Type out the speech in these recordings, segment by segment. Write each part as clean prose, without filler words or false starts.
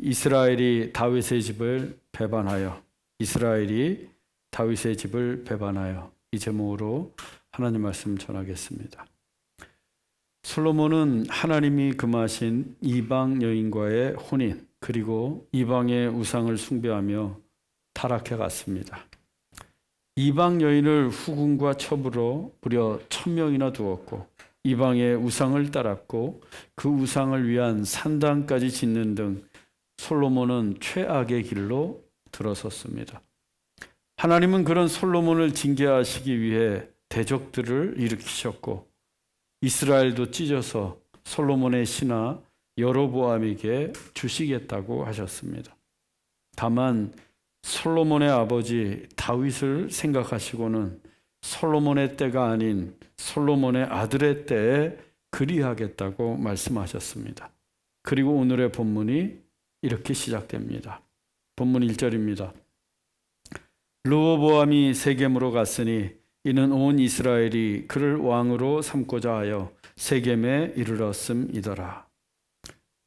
이스라엘이 다윗의 집을 배반하여 이 제목으로 하나님 말씀 전하겠습니다. 솔로몬은 하나님이 금하신 이방 여인과의 혼인 그리고 이방의 우상을 숭배하며 타락해 갔습니다. 이방 여인을 후궁과 첩으로 무려 1000명이나 두었고 이방의 우상을 따랐고 그 우상을 위한 산당까지 짓는 등 솔로몬은 최악의 길로 들어섰습니다. 하나님은 그런 솔로몬을 징계하시기 위해 대적들을 일으키셨고 이스라엘도 찢어서 솔로몬의 신하 여로보암에게 주시겠다고 하셨습니다. 다만 솔로몬의 아버지 다윗을 생각하시고는 솔로몬의 때가 아닌 솔로몬의 아들의 때에 그리하겠다고 말씀하셨습니다. 그리고 오늘의 본문이 이렇게 시작됩니다. 본문 1절입니다. 르호보암이 세겜으로 갔으니 이는 온 이스라엘이 그를 왕으로 삼고자 하여 세겜에 이르렀음이더라.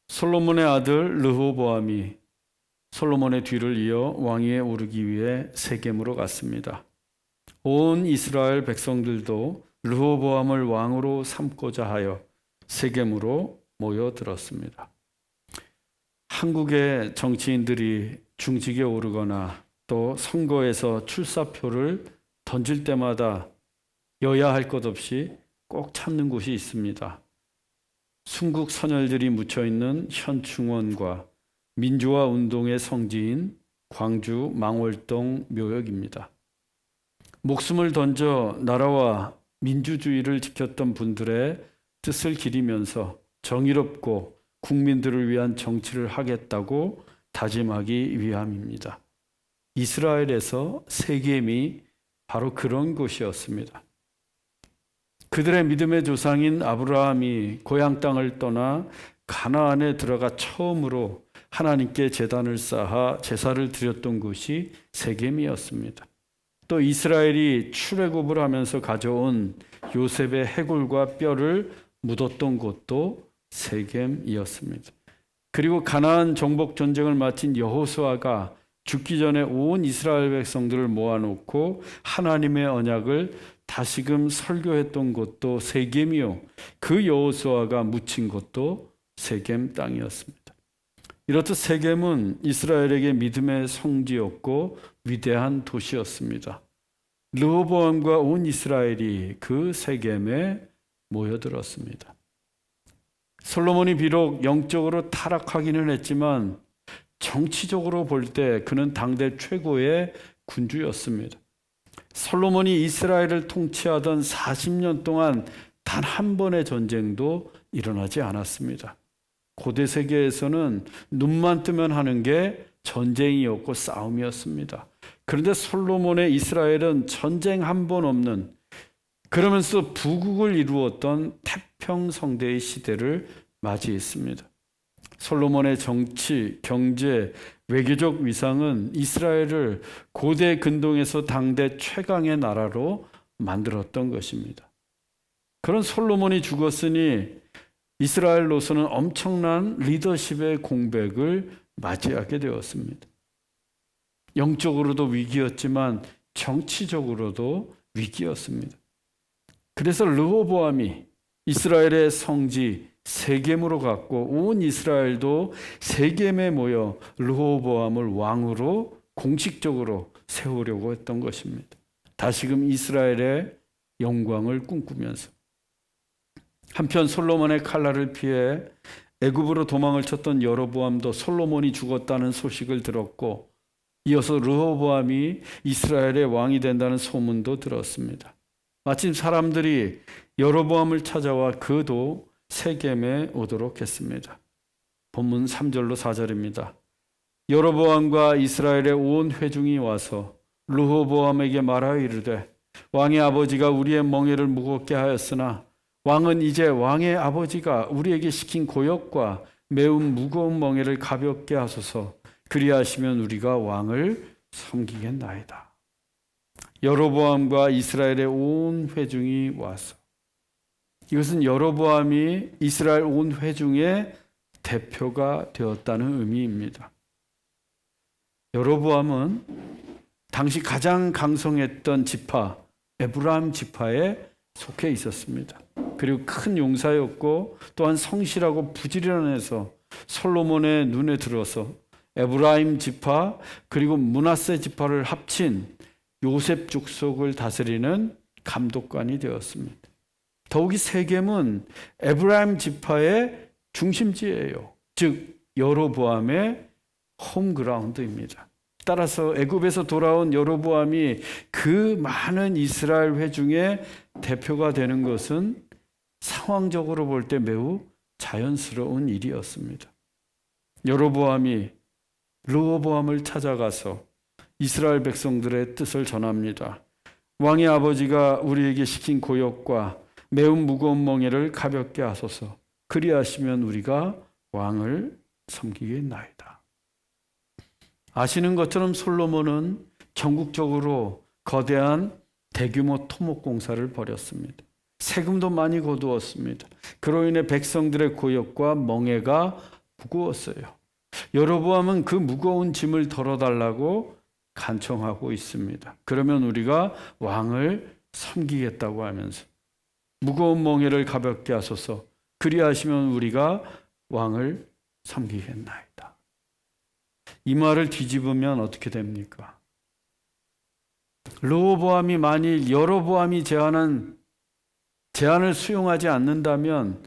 솔로몬의 아들 르호보암이 솔로몬의 뒤를 이어 왕위에 오르기 위해 세겜으로 갔습니다. 온 이스라엘 백성들도 르호보암을 왕으로 삼고자 하여 세겜으로 모여들었습니다. 한국의 정치인들이 중직에 오르거나 또 선거에서 출사표를 던질 때마다 여야 할 것 없이 꼭 찾는 곳이 있습니다. 순국 선열들이 묻혀있는 현충원과 민주화 운동의 성지인 광주 망월동 묘역입니다. 목숨을 던져 나라와 민주주의를 지켰던 분들의 뜻을 기리면서 정의롭고 국민들을 위한 정치를 하겠다고 다짐하기 위함입니다. 이스라엘에서 세겜이 바로 그런 곳이었습니다. 그들의 믿음의 조상인 아브라함이 고향 땅을 떠나 가나안에 들어가 처음으로 하나님께 제단을 쌓아 제사를 드렸던 곳이 세겜이었습니다. 또 이스라엘이 출애굽을 하면서 가져온 요셉의 해골과 뼈를 묻었던 곳도 세겜이었습니다. 그리고 가나안 정복 전쟁을 마친 여호수아가 죽기 전에 온 이스라엘 백성들을 모아놓고 하나님의 언약을 다시금 설교했던 곳도 세겜이요, 그 여호수아가 묻힌 곳도 세겜 땅이었습니다. 이렇듯 세겜은 이스라엘에게 믿음의 성지였고 위대한 도시였습니다. 르호보암과 온 이스라엘이 그 세겜에 모여들었습니다. 솔로몬이 비록 영적으로 타락하기는 했지만 정치적으로 볼 때 그는 당대 최고의 군주였습니다. 솔로몬이 이스라엘을 통치하던 40년 동안 단 한 번의 전쟁도 일어나지 않았습니다. 고대 세계에서는 눈만 뜨면 하는 게 전쟁이었고 싸움이었습니다. 그런데 솔로몬의 이스라엘은 전쟁 한 번 없는, 그러면서 부국을 이루었던 태평성대의 시대를 맞이했습니다. 솔로몬의 정치, 경제, 외교적 위상은 이스라엘을 고대 근동에서 당대 최강의 나라로 만들었던 것입니다. 그런 솔로몬이 죽었으니 이스라엘로서는 엄청난 리더십의 공백을 맞이하게 되었습니다. 영적으로도 위기였지만 정치적으로도 위기였습니다. 그래서 르호보암이 이스라엘의 성지 세겜으로 갔고 온 이스라엘도 세겜에 모여 르호보암을 왕으로 공식적으로 세우려고 했던 것입니다. 다시금 이스라엘의 영광을 꿈꾸면서. 한편 솔로몬의 칼날을 피해 애굽으로 도망을 쳤던 여로보암도 솔로몬이 죽었다는 소식을 들었고 이어서 르호보암이 이스라엘의 왕이 된다는 소문도 들었습니다. 마침 사람들이 여로보암을 찾아와 그도 세겜에 오도록 했습니다. 본문 3절로 4절입니다. 여로보암과 이스라엘의 온 회중이 와서 르호보암에게 말하여 이르되 왕의 아버지가 우리의 멍에를 무겁게 하였으나 왕은 이제 왕의 아버지가 우리에게 시킨 고역과 매우 무거운 멍에를 가볍게 하소서. 그리하시면 우리가 왕을 섬기겠나이다. 여로보암과 이스라엘의 온 회중이 와서, 이것은 여로보암이 이스라엘 온 회중의 대표가 되었다는 의미입니다. 여로보암은 당시 가장 강성했던 지파, 에브라임 지파에 속해 있었습니다. 그리고 큰 용사였고 또한 성실하고 부지런해서 솔로몬의 눈에 들어서 에브라임 지파 그리고 므낫세 지파를 합친 요셉 족속을 다스리는 감독관이 되었습니다. 더욱이 세겜은 에브라임 지파의 중심지예요. 즉 여로보암의 홈그라운드입니다. 따라서 애굽에서 돌아온 여로보암이 그 많은 이스라엘 회중의 대표가 되는 것은 상황적으로 볼 때 매우 자연스러운 일이었습니다. 여로보암이 르호보암을 찾아가서 이스라엘 백성들의 뜻을 전합니다. 왕의 아버지가 우리에게 시킨 고역과 매우 무거운 멍에를 가볍게 하소서. 그리하시면 우리가 왕을 섬기겠나이다. 아시는 것처럼 솔로몬은 전국적으로 거대한 대규모 토목공사를 벌였습니다. 세금도 많이 거두었습니다. 그로 인해 백성들의 고역과 멍에가 무거웠어요. 여로보암은 그 무거운 짐을 덜어달라고 간청하고 있습니다. 그러면 우리가 왕을 섬기겠다고 하면서 무거운 멍에를 가볍게 하소서. 그리하시면 우리가 왕을 섬기겠나이다. 이 말을 뒤집으면 어떻게 됩니까? 르호보암이 만일 여로보암이 제안을 수용하지 않는다면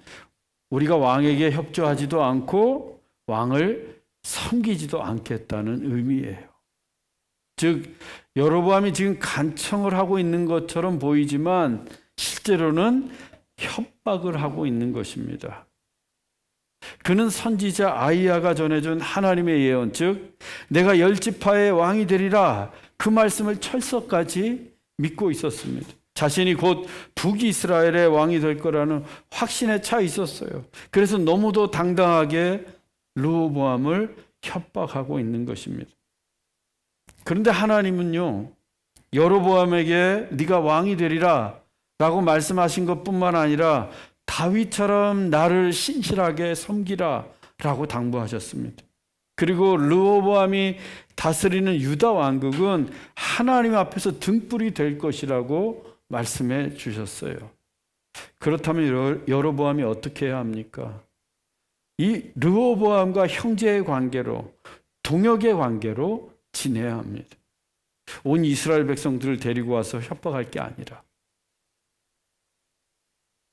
우리가 왕에게 협조하지도 않고 왕을 섬기지도 않겠다는 의미예요. 즉 여로보암이 지금 간청을 하고 있는 것처럼 보이지만 실제로는 협박을 하고 있는 것입니다. 그는 선지자 아이야가 전해준 하나님의 예언, 즉 내가 10지파의 왕이 되리라, 그 말씀을 철석까지 믿고 있었습니다. 자신이 곧 북이스라엘의 왕이 될 거라는 확신에 차 있었어요. 그래서 너무도 당당하게 르호보암을 협박하고 있는 것입니다. 그런데 하나님은요, 여로보암에게 네가 왕이 되리라 라고 말씀하신 것뿐만 아니라 다윗처럼 나를 신실하게 섬기라 라고 당부하셨습니다. 그리고 르호보암이 다스리는 유다 왕국은 하나님 앞에서 등불이 될 것이라고 말씀해 주셨어요. 그렇다면 여로보암이 어떻게 해야 합니까? 이 르호보암과 형제의 관계로, 동역의 관계로 지내야 합니다. 온 이스라엘 백성들을 데리고 와서 협박할 게 아니라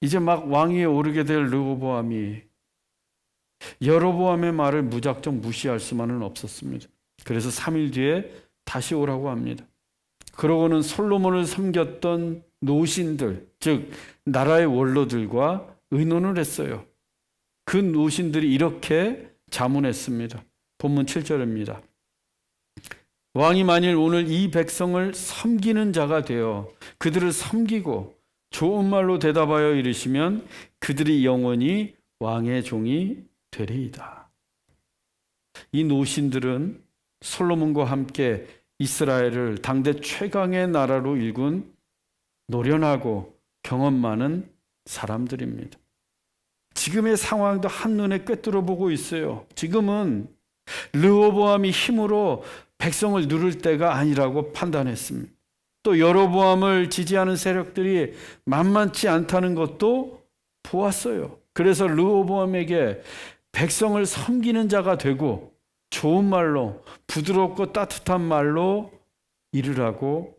이제 막 왕위에 오르게 될 르호보암이 여로보암의 말을 무작정 무시할 수만은 없었습니다. 그래서 3일 뒤에 다시 오라고 합니다. 그러고는 솔로몬을 섬겼던 노신들, 즉 나라의 원로들과 의논을 했어요. 그 노신들이 이렇게 자문했습니다. 본문 7절입니다. 왕이 만일 오늘 이 백성을 섬기는 자가 되어 그들을 섬기고 좋은 말로 대답하여 이르시면 그들이 영원히 왕의 종이 되리이다. 이 노신들은 솔로몬과 함께 이스라엘을 당대 최강의 나라로 일군 노련하고 경험 많은 사람들입니다. 지금의 상황도 한눈에 꿰뚫어 보고 있어요. 지금은 르호보암이 힘으로 백성을 누를 때가 아니라고 판단했습니다. 또 여로보암을 지지하는 세력들이 만만치 않다는 것도 보았어요. 그래서 르호보암에게 백성을 섬기는 자가 되고 좋은 말로, 부드럽고 따뜻한 말로 이르라고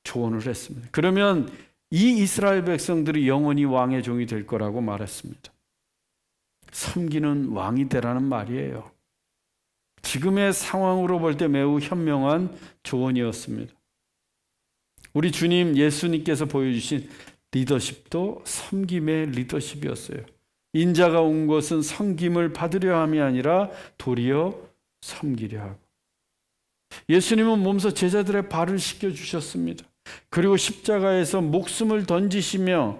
조언을 했습니다. 그러면 이 이스라엘 백성들이 영원히 왕의 종이 될 거라고 말했습니다. 섬기는 왕이 되라는 말이에요. 지금의 상황으로 볼 때 매우 현명한 조언이었습니다. 우리 주님 예수님께서 보여주신 리더십도 섬김의 리더십이었어요. 인자가 온 것은 섬김을 받으려 함이 아니라 도리어 섬기려 하고. 예수님은 몸소 제자들의 발을 씻겨주셨습니다. 그리고 십자가에서 목숨을 던지시며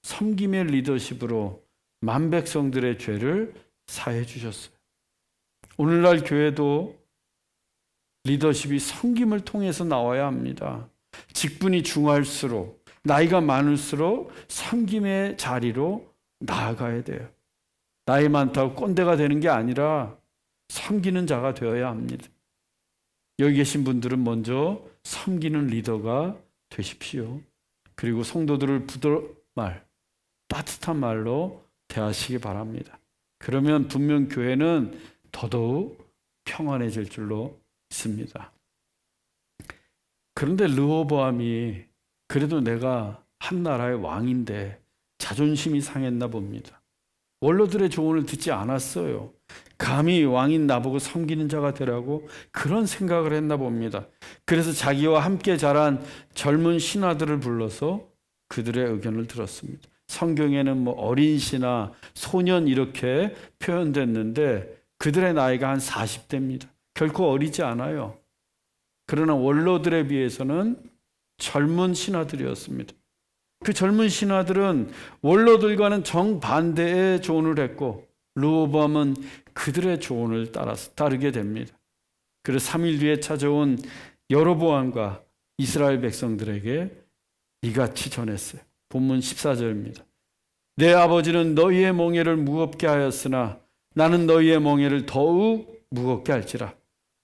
섬김의 리더십으로 만백성들의 죄를 사해 주셨어요. 오늘날 교회도 리더십이 섬김을 통해서 나와야 합니다. 직분이 중할수록, 나이가 많을수록 섬김의 자리로 나아가야 돼요. 나이 많다고 꼰대가 되는 게 아니라 섬기는 자가 되어야 합니다. 여기 계신 분들은 먼저 섬기는 리더가 되십시오. 그리고 성도들을 따뜻한 말로 대하시기 바랍니다. 그러면 분명 교회는 더더욱 평안해질 줄로 믿습니다. 그런데 르호보암이 그래도 내가 한 나라의 왕인데 자존심이 상했나 봅니다. 원로들의 조언을 듣지 않았어요. 감히 왕인 나보고 섬기는 자가 되라고 그런 생각을 했나 봅니다. 그래서 자기와 함께 자란 젊은 신하들을 불러서 그들의 의견을 들었습니다. 성경에는 어린 신하, 소년 이렇게 표현됐는데 그들의 나이가 한 40대입니다. 결코 어리지 않아요. 그러나 원로들에 비해서는 젊은 신하들이었습니다. 그 젊은 신하들은 원로들과는 정반대의 조언을 했고 르호보암은 그들의 조언을 따르게 됩니다. 그래서 3일 뒤에 찾아온 여로보암과 이스라엘 백성들에게 이같이 전했어요. 본문 14절입니다. 내 아버지는 너희의 멍에를 무겁게 하였으나 나는 너희의 멍에를 더욱 무겁게 할지라.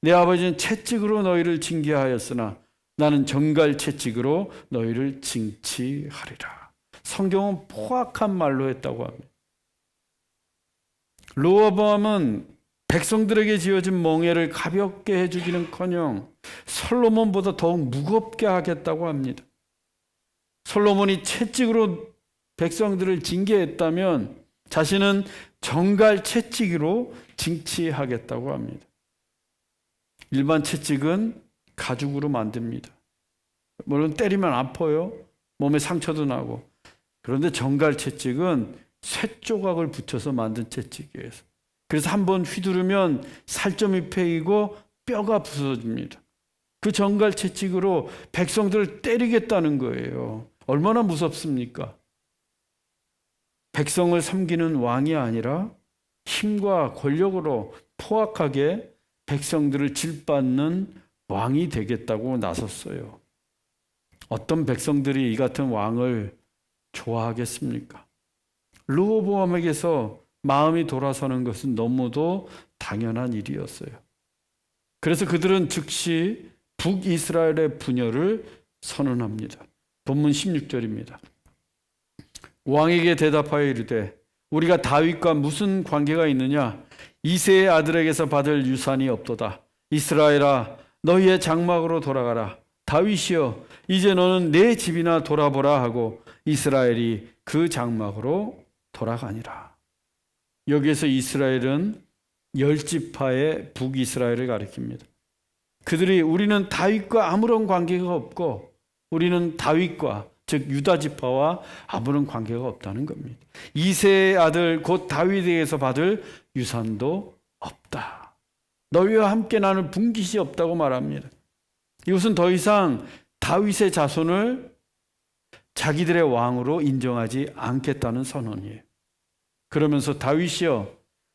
내 아버지는 채찍으로 너희를 징계하였으나 나는 정갈 채찍으로 너희를 징치하리라. 성경은 포악한 말로 했다고 합니다. 르호보암은 백성들에게 지어진 멍에를 가볍게 해주기는커녕 솔로몬보다 더욱 무겁게 하겠다고 합니다. 솔로몬이 채찍으로 백성들을 징계했다면 자신은 정갈 채찍으로 징치하겠다고 합니다. 일반 채찍은 가죽으로 만듭니다. 물론 때리면 아파요. 몸에 상처도 나고. 그런데 정갈 채찍은 쇠 조각을 붙여서 만든 채찍이에요. 그래서 한번 휘두르면 살점이 패이고 뼈가 부서집니다. 그 정갈 채찍으로 백성들을 때리겠다는 거예요. 얼마나 무섭습니까? 백성을 섬기는 왕이 아니라 힘과 권력으로 포악하게 백성들을 질받는 왕이 되겠다고 나섰어요. 어떤 백성들이 이 같은 왕을 좋아하겠습니까? 르호보암에게서 마음이 돌아서는 것은 너무도 당연한 일이었어요. 그래서 그들은 즉시 북이스라엘의 분열을 선언합니다. 본문 16절입니다. 왕에게 대답하여 이르되 우리가 다윗과 무슨 관계가 있느냐? 이새의 아들에게서 받을 유산이 없도다. 이스라엘아 너희의 장막으로 돌아가라. 다윗이여 이제 너는 내 집이나 돌아보라 하고 이스라엘이 그 장막으로 돌아가니라. 여기에서 이스라엘은 10지파의 북이스라엘을 가리킵니다. 그들이 우리는 다윗과 아무런 관계가 없고 우리는 다윗과 즉 유다 지파와 아무런 관계가 없다는 겁니다. 이새의 아들 곧 다윗에게서 받을 유산도 없다. 너희와 함께 나눌 분깃이 없다고 말합니다. 이것은 더 이상 다윗의 자손을 자기들의 왕으로 인정하지 않겠다는 선언이에요. 그러면서 다윗이여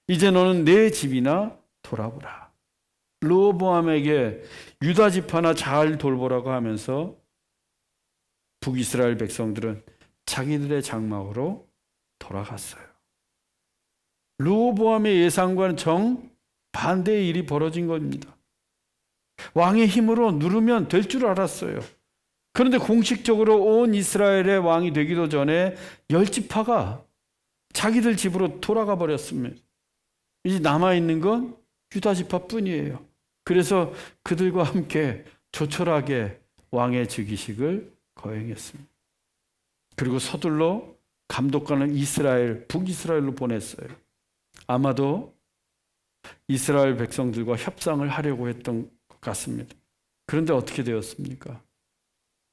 이제 너는 내 집이나 돌아보라. 르호보암에게 유다 지파나 잘 돌보라고 하면서 북이스라엘 백성들은 자기들의 장막으로 돌아갔어요. 르호보암의 예상과는 정반대의 일이 벌어진 겁니다. 왕의 힘으로 누르면 될 줄 알았어요. 그런데 공식적으로 온 이스라엘의 왕이 되기도 전에 10지파가 자기들 집으로 돌아가 버렸습니다. 이제 남아있는 건 유다 지파뿐이에요. 그래서 그들과 함께 조촐하게 왕의 즉위식을 거행했습니다. 그리고 서둘러 감독관을 북이스라엘로 보냈어요. 아마도 이스라엘 백성들과 협상을 하려고 했던 것 같습니다. 그런데 어떻게 되었습니까?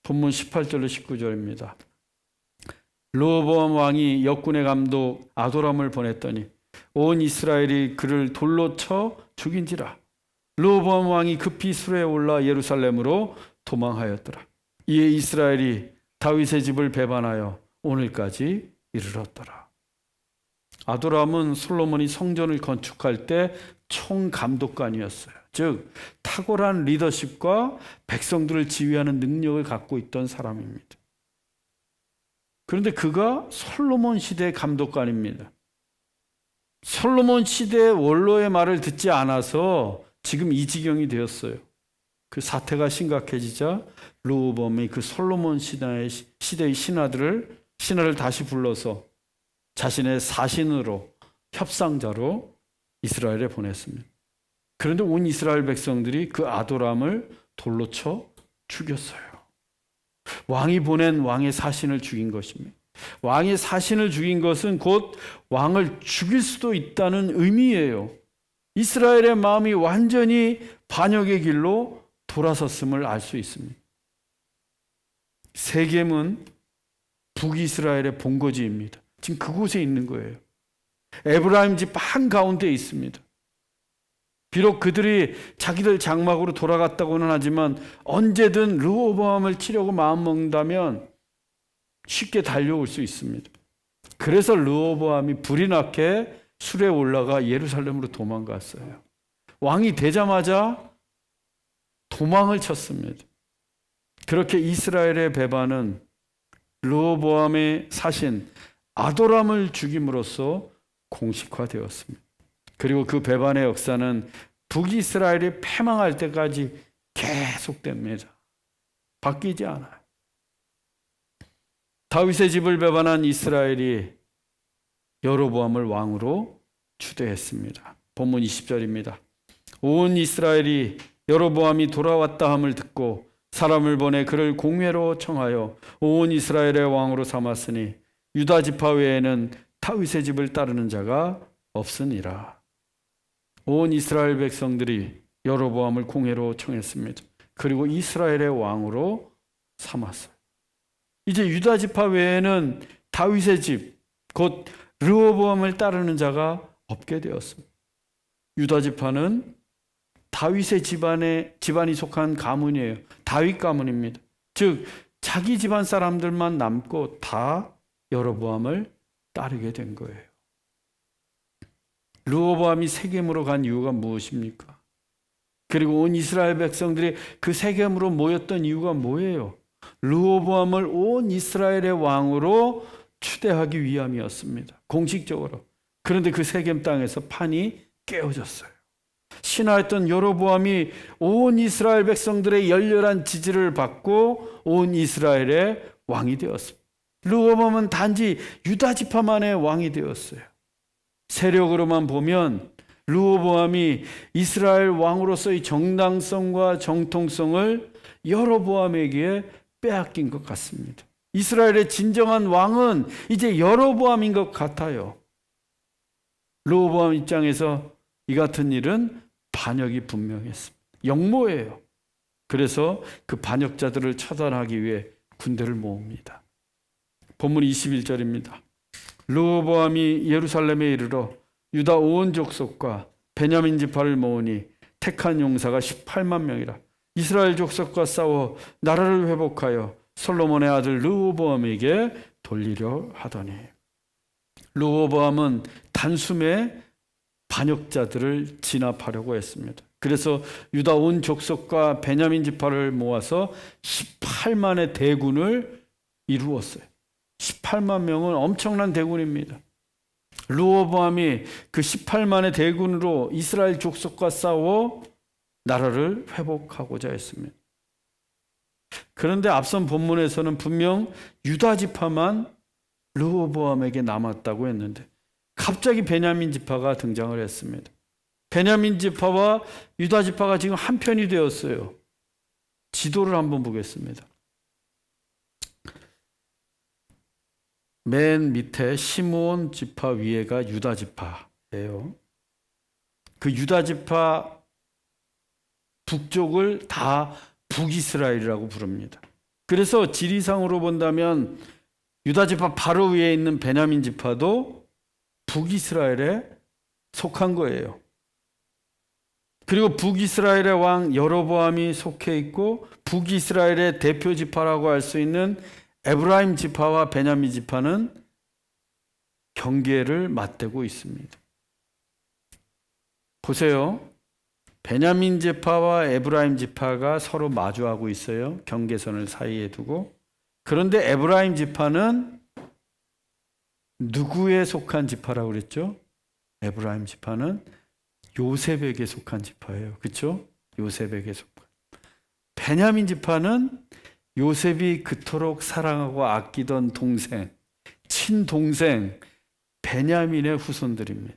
본문 18절로 19절입니다. 르호보암 왕이 역군의 감독 아도람을 보냈더니 온 이스라엘이 그를 돌로 쳐 죽인지라. 르호보암 왕이 급히 수레에 올라 예루살렘으로 도망하였더라. 이에 이스라엘이 다윗의 집을 배반하여 오늘까지 이르렀더라. 아도람은 솔로몬이 성전을 건축할 때 총감독관이었어요. 즉 탁월한 리더십과 백성들을 지휘하는 능력을 갖고 있던 사람입니다. 그런데 그가 솔로몬 시대의 감독관입니다. 솔로몬 시대의 원로의 말을 듣지 않아서 지금 이 지경이 되었어요. 그 사태가 심각해지자 르호보암이 그 솔로몬 시대의 신하를 다시 불러서 자신의 사신으로 협상자로 이스라엘에 보냈습니다. 그런데 온 이스라엘 백성들이 그 아도람을 돌로 쳐 죽였어요. 왕이 보낸 왕의 사신을 죽인 것입니다. 왕의 사신을 죽인 것은 곧 왕을 죽일 수도 있다는 의미예요. 이스라엘의 마음이 완전히 반역의 길로 돌아섰음을 알 수 있습니다. 세겜은 북이스라엘의 본거지입니다. 지금 그곳에 있는 거예요. 에브라임 집 한가운데에 있습니다. 비록 그들이 자기들 장막으로 돌아갔다고는 하지만 언제든 르호보암을 치려고 마음먹는다면 쉽게 달려올 수 있습니다. 그래서 르호보암이 불이 나게 술에 올라가 예루살렘으로 도망갔어요. 왕이 되자마자 도망을 쳤습니다. 그렇게 이스라엘의 배반은 르호보암의 사신 아도람을 죽임으로써 공식화되었습니다. 그리고 그 배반의 역사는 북이스라엘이 패망할 때까지 계속됩니다. 바뀌지 않아요. 다윗의 집을 배반한 이스라엘이 여로보암을 왕으로 추대했습니다. 본문 20절입니다. 온 이스라엘이 여로보암이 돌아왔다 함을 듣고 사람을 보내 그를 공회로 청하여 온 이스라엘의 왕으로 삼았으니 유다 지파 외에는 다윗의 집을 따르는 자가 없으니라. 온 이스라엘 백성들이 여로보암을 공회로 청했습니다. 그리고 이스라엘의 왕으로 삼았어요. 이제 유다 지파 외에는 다윗의 집, 곧 르호보암을 따르는 자가 없게 되었습니다. 유다 지파는 다윗의 집안이 속한 가문이에요. 다윗 가문입니다. 즉 자기 집안 사람들만 남고 다 여로보암을 따르게 된 거예요. 르호보암이 세겜으로 간 이유가 무엇입니까? 그리고 온 이스라엘 백성들이 그 세겜으로 모였던 이유가 뭐예요? 르호보암을 온 이스라엘의 왕으로 추대하기 위함이었습니다. 공식적으로. 그런데 그 세겜 땅에서 판이 깨어졌어요. 신하였던 여로보암이 온 이스라엘 백성들의 열렬한 지지를 받고 온 이스라엘의 왕이 되었습니다. 르호보암은 단지 유다 지파만의 왕이 되었어요. 세력으로만 보면 르호보암이 이스라엘 왕으로서의 정당성과 정통성을 여로보암에게 빼앗긴 것 같습니다. 이스라엘의 진정한 왕은 이제 여로보암인 것 같아요. 르호보암 입장에서 이 같은 일은 반역이 분명했습니다. 역모예요. 그래서 그 반역자들을 처단하기 위해 군대를 모읍니다. 본문 21절입니다. 르호보암이 예루살렘에 이르러 유다 온 족속과 베냐민 지파를 모으니 택한 용사가 18만 명이라. 이스라엘 족속과 싸워 나라를 회복하여 솔로몬의 아들 르호보암에게 돌리려 하더니. 르호보암은 단숨에 반역자들을 진압하려고 했습니다. 그래서 유다 온 족속과 베냐민 지파를 모아서 18만의 대군을 이루었어요. 18만 명은 엄청난 대군입니다. 르호보암이 그 18만의 대군으로 이스라엘 족속과 싸워 나라를 회복하고자 했습니다. 그런데 앞선 본문에서는 분명 유다 지파만 르호보암에게 남았다고 했는데 갑자기 베냐민 지파가 등장을 했습니다. 베냐민 지파와 유다 지파가 지금 한 편이 되었어요. 지도를 한번 보겠습니다. 맨 밑에 시므온 지파 위에가 유다 지파예요. 그 유다 지파 북쪽을 다 북이스라엘이라고 부릅니다. 그래서 지리상으로 본다면 유다 지파 바로 위에 있는 베냐민 지파도 북이스라엘에 속한 거예요. 그리고 북이스라엘의 왕 여로보암이 속해 있고 북이스라엘의 대표 지파라고 할 수 있는 에브라임 지파와 베냐민 지파는 경계를 맞대고 있습니다. 보세요. 베냐민 지파와 에브라임 지파가 서로 마주하고 있어요. 경계선을 사이에 두고. 그런데 에브라임 지파는 누구에 속한 지파라고 그랬죠? 에브라임 지파는 요셉에게 속한 지파예요. 그렇죠? 요셉에게 속한. 베냐민 지파는 요셉이 그토록 사랑하고 아끼던 동생, 친동생 베냐민의 후손들입니다.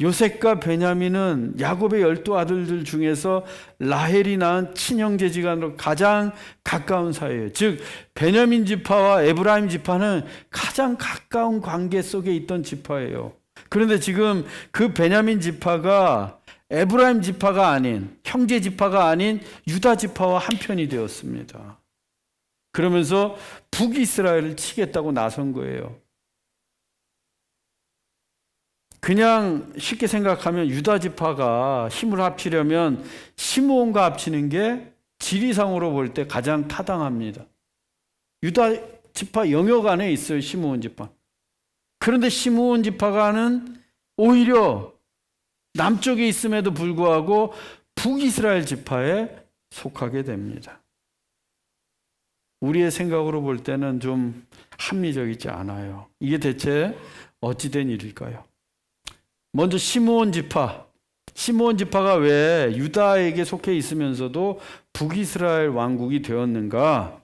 요셉과 베냐민은 야곱의 12아들들 중에서 라헬이 낳은 친형제지간으로 가장 가까운 사이예요. 즉 베냐민 지파와 에브라임 지파는 가장 가까운 관계 속에 있던 지파예요. 그런데 지금 그 베냐민 지파가 에브라임 지파가 아닌, 형제 지파가 아닌 유다 지파와 한편이 되었습니다. 그러면서 북이스라엘을 치겠다고 나선 거예요. 그냥 쉽게 생각하면 유다 지파가 힘을 합치려면 시므온과 합치는 게 지리상으로 볼 때 가장 타당합니다. 유다 지파 영역 안에 있어요, 시므온 지파. 그런데 시므온 지파가는 오히려 남쪽에 있음에도 불구하고 북이스라엘 지파에 속하게 됩니다. 우리의 생각으로 볼 때는 좀 합리적이지 않아요. 이게 대체 어찌된 일일까요? 먼저 시므온 지파가 왜 유다에게 속해 있으면서도 북이스라엘 왕국이 되었는가?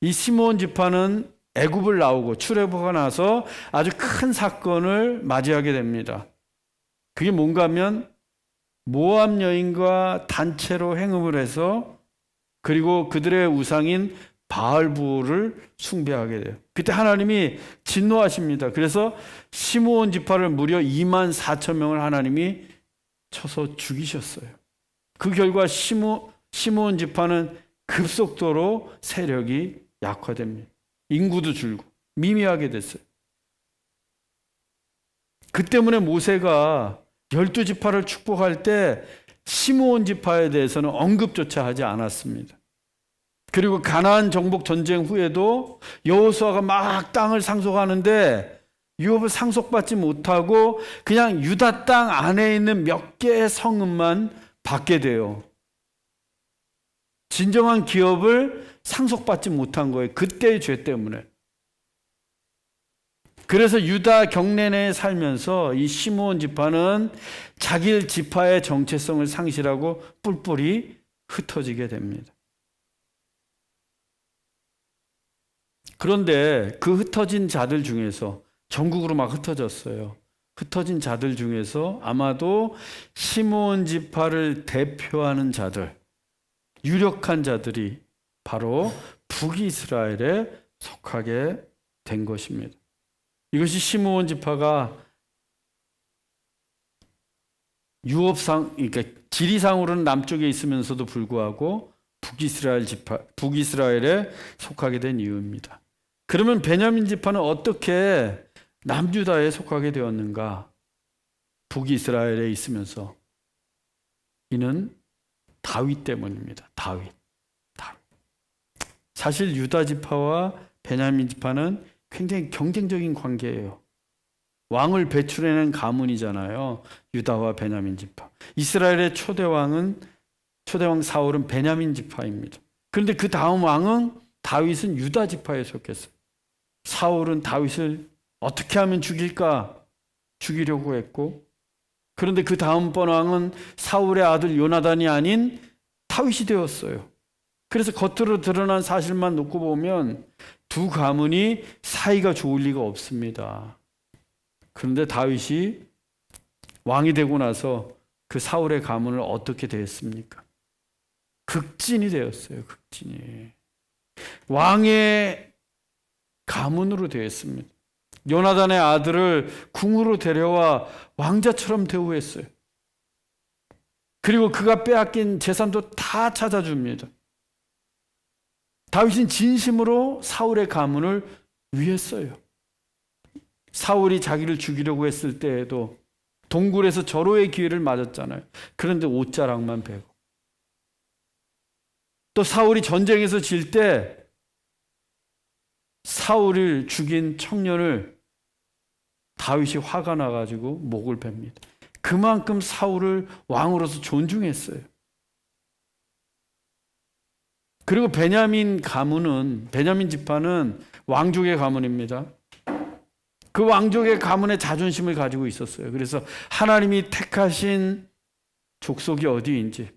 이 시므온 지파는 애굽을 나오고 출애굽하고 나서 아주 큰 사건을 맞이하게 됩니다. 그게 뭔가 하면 모압 여인과 단체로 행음을 해서 그리고 그들의 우상인 바알부를 숭배하게 돼요. 그때 하나님이 진노하십니다. 그래서 시므온 지파를 무려 24,000명을 하나님이 쳐서 죽이셨어요. 그 결과 시므온 지파는 급속도로 세력이 약화됩니다. 인구도 줄고 미미하게 됐어요. 그 때문에 모세가 12지파를 축복할 때 시므온 지파에 대해서는 언급조차 하지 않았습니다. 그리고 가나안 정복 전쟁 후에도 여호수아가 막 땅을 상속하는데 유업을 상속받지 못하고 그냥 유다 땅 안에 있는 몇 개의 성읍만 받게 돼요. 진정한 기업을 상속받지 못한 거예요. 그때의 죄 때문에. 그래서 유다 경내 내에 살면서 이 시므온 지파는 자기 지파의 정체성을 상실하고 뿔뿔이 흩어지게 됩니다. 그런데 그 흩어진 자들 중에서 전국으로 막 흩어졌어요. 흩어진 자들 중에서 아마도 시므온 지파를 대표하는 자들, 유력한 자들이 바로 북이스라엘에 속하게 된 것입니다. 이것이 시므온 지파가 유업상, 그러니까 지리상으로는 남쪽에 있으면서도 불구하고 북이스라엘에 속하게 된 이유입니다. 그러면 베냐민 지파는 어떻게 남유다에 속하게 되었는가? 북이스라엘에 있으면서 이는 다윗 때문입니다. 다윗. 사실 유다 지파와 베냐민 지파는 굉장히 경쟁적인 관계예요. 왕을 배출해낸 가문이잖아요. 유다와 베냐민 지파. 이스라엘의 초대왕 사울은 베냐민 지파입니다. 그런데 그 다음 왕은 다윗은 유다 지파에 속했어요. 사울은 다윗을 어떻게 하면 죽이려고 했고, 그런데 그 다음번 왕은 사울의 아들 요나단이 아닌 다윗이 되었어요. 그래서 겉으로 드러난 사실만 놓고 보면 두 가문이 사이가 좋을 리가 없습니다. 그런데 다윗이 왕이 되고 나서 그 사울의 가문을 어떻게 대했습니까? 극진이 되었어요. 극진이. 왕의 가문으로 대했습니다. 요나단의 아들을 궁으로 데려와 왕자처럼 대우했어요. 그리고 그가 빼앗긴 재산도 다 찾아줍니다. 다윗은 진심으로 사울의 가문을 위했어요. 사울이 자기를 죽이려고 했을 때에도 동굴에서 절호의 기회를 맞았잖아요. 그런데 옷자락만 베고. 또 사울이 전쟁에서 질 때 사울을 죽인 청년을 다윗이 화가 나가지고 목을 뱁니다. 그만큼 사울을 왕으로서 존중했어요. 그리고 베냐민 지파는 왕족의 가문입니다. 그 왕족의 가문의 자존심을 가지고 있었어요. 그래서 하나님이 택하신 족속이 어디인지,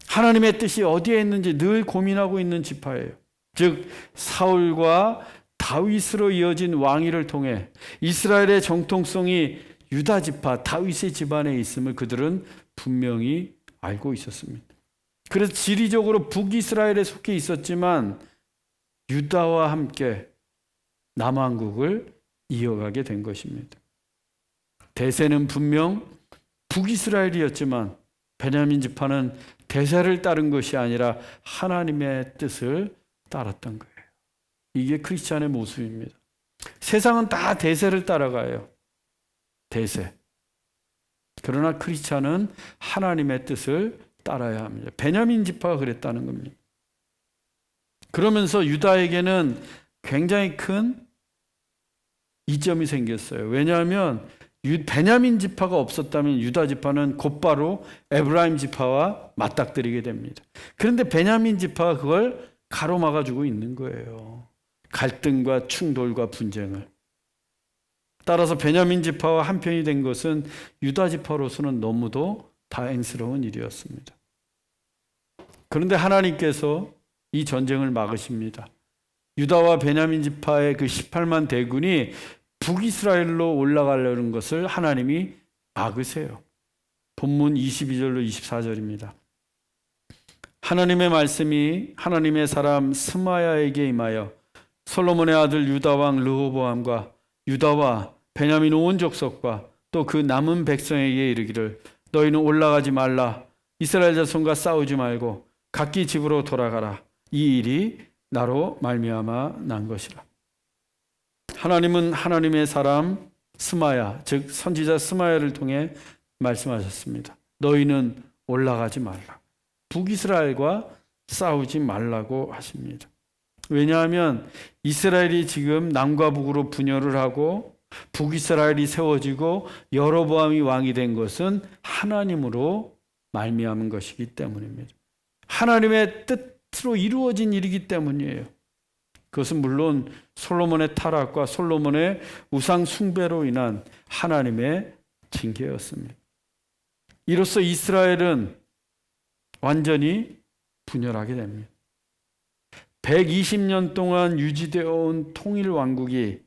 하나님의 뜻이 어디에 있는지 늘 고민하고 있는 지파예요. 즉 사울과 다윗으로 이어진 왕위를 통해 이스라엘의 정통성이 유다 지파 다윗의 집안에 있음을 그들은 분명히 알고 있었습니다. 그래서 지리적으로 북이스라엘에 속해 있었지만 유다와 함께 남왕국을 이어가게 된 것입니다. 대세는 분명 북이스라엘이었지만 베냐민 지파는 대세를 따른 것이 아니라 하나님의 뜻을 따랐던 거예요. 이게 크리스찬의 모습입니다. 세상은 다 대세를 따라가요. 대세. 그러나 크리스찬은 하나님의 뜻을 따라야 합니다. 베냐민 지파가 그랬다는 겁니다. 그러면서 유다에게는 굉장히 큰 이점이 생겼어요. 왜냐하면 베냐민 지파가 없었다면 유다 지파는 곧바로 에브라임 지파와 맞닥뜨리게 됩니다. 그런데 베냐민 지파가 그걸 가로막아주고 있는 거예요. 갈등과 충돌과 분쟁을. 따라서 베냐민 지파와 한편이 된 것은 유다 지파로서는 너무도 다행스러운 일이었습니다. 그런데 하나님께서 이 전쟁을 막으십니다. 유다와 베냐민 지파의 그 18만 대군이 북이스라엘로 올라가려는 것을 하나님이 막으세요. 본문 22절로 24절입니다. 하나님의 말씀이 하나님의 사람 스마야에게 임하여 솔로몬의 아들 유다 왕 르호보암과 유다와 베냐민 온 족속과 또 그 남은 백성에게 이르기를 너희는 올라가지 말라. 이스라엘 자손과 싸우지 말고 각기 집으로 돌아가라. 이 일이 나로 말미암아 난 것이라. 하나님은 하나님의 사람 스마야, 즉 선지자 스마야를 통해 말씀하셨습니다. 너희는 올라가지 말라. 북이스라엘과 싸우지 말라고 하십니다. 왜냐하면 이스라엘이 지금 남과 북으로 분열을 하고 북이스라엘이 세워지고 여로보암이 왕이 된 것은 하나님으로 말미암은 것이기 때문입니다. 하나님의 뜻으로 이루어진 일이기 때문이에요. 그것은 물론 솔로몬의 타락과 솔로몬의 우상 숭배로 인한 하나님의 징계였습니다. 이로써 이스라엘은 완전히 분열하게 됩니다. 120년 동안 유지되어 온 통일 왕국이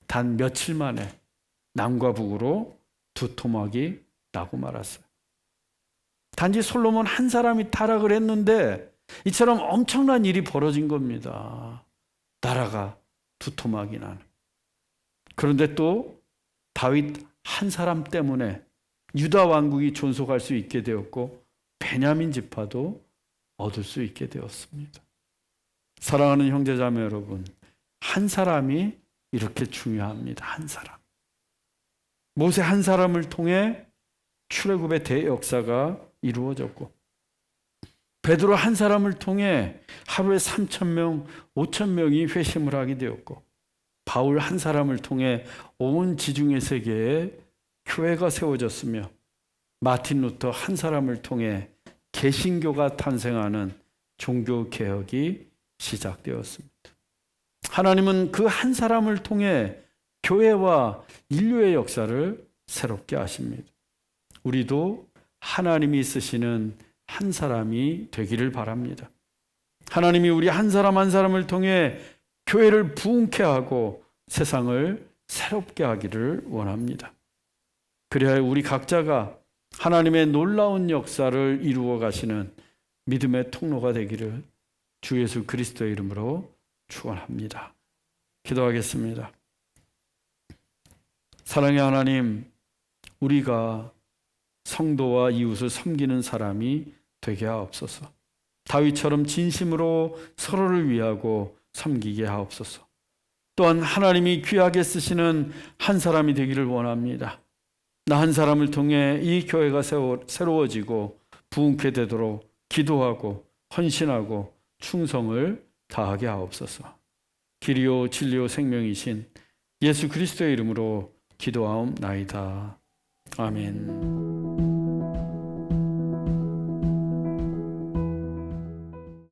단 며칠 만에 남과 북으로 두 토막이 나고 말았어요. 단지 솔로몬 한 사람이 타락을 했는데 이처럼 엄청난 일이 벌어진 겁니다. 나라가 두 토막이 나는. 그런데 또 다윗 한 사람 때문에 유다 왕국이 존속할 수 있게 되었고 베냐민 지파도 얻을 수 있게 되었습니다. 사랑하는 형제자매 여러분, 한 사람이 이렇게 중요합니다. 한 사람. 모세 한 사람을 통해 출애굽의 대역사가 이루어졌고 베드로 한 사람을 통해 하루에 3,000명, 5,000명이 회심을 하게 되었고 바울 한 사람을 통해 온 지중해 세계에 교회가 세워졌으며 마틴 루터 한 사람을 통해 개신교가 탄생하는 종교개혁이 시작되었습니다. 하나님은 그 한 사람을 통해 교회와 인류의 역사를 새롭게 하십니다. 우리도 하나님이 쓰시는 한 사람이 되기를 바랍니다. 하나님이 우리 한 사람 한 사람을 통해 교회를 부흥케 하고 세상을 새롭게 하기를 원합니다. 그래야 우리 각자가 하나님의 놀라운 역사를 이루어 가시는 믿음의 통로가 되기를 주 예수 그리스도의 이름으로 축원합니다. 기도하겠습니다. 사랑의 하나님, 우리가 성도와 이웃을 섬기는 사람이 되게 하옵소서. 다윗처럼 진심으로 서로를 위하고 섬기게 하옵소서. 또한 하나님이 귀하게 쓰시는 한 사람이 되기를 원합니다. 나 한 사람을 통해 이 교회가 새로워지고 부흥케 되도록 기도하고 헌신하고 충성을 다하게 하옵소서. 길이요 진리요 생명이신 예수 그리스도의 이름으로 기도하옵나이다. 아멘.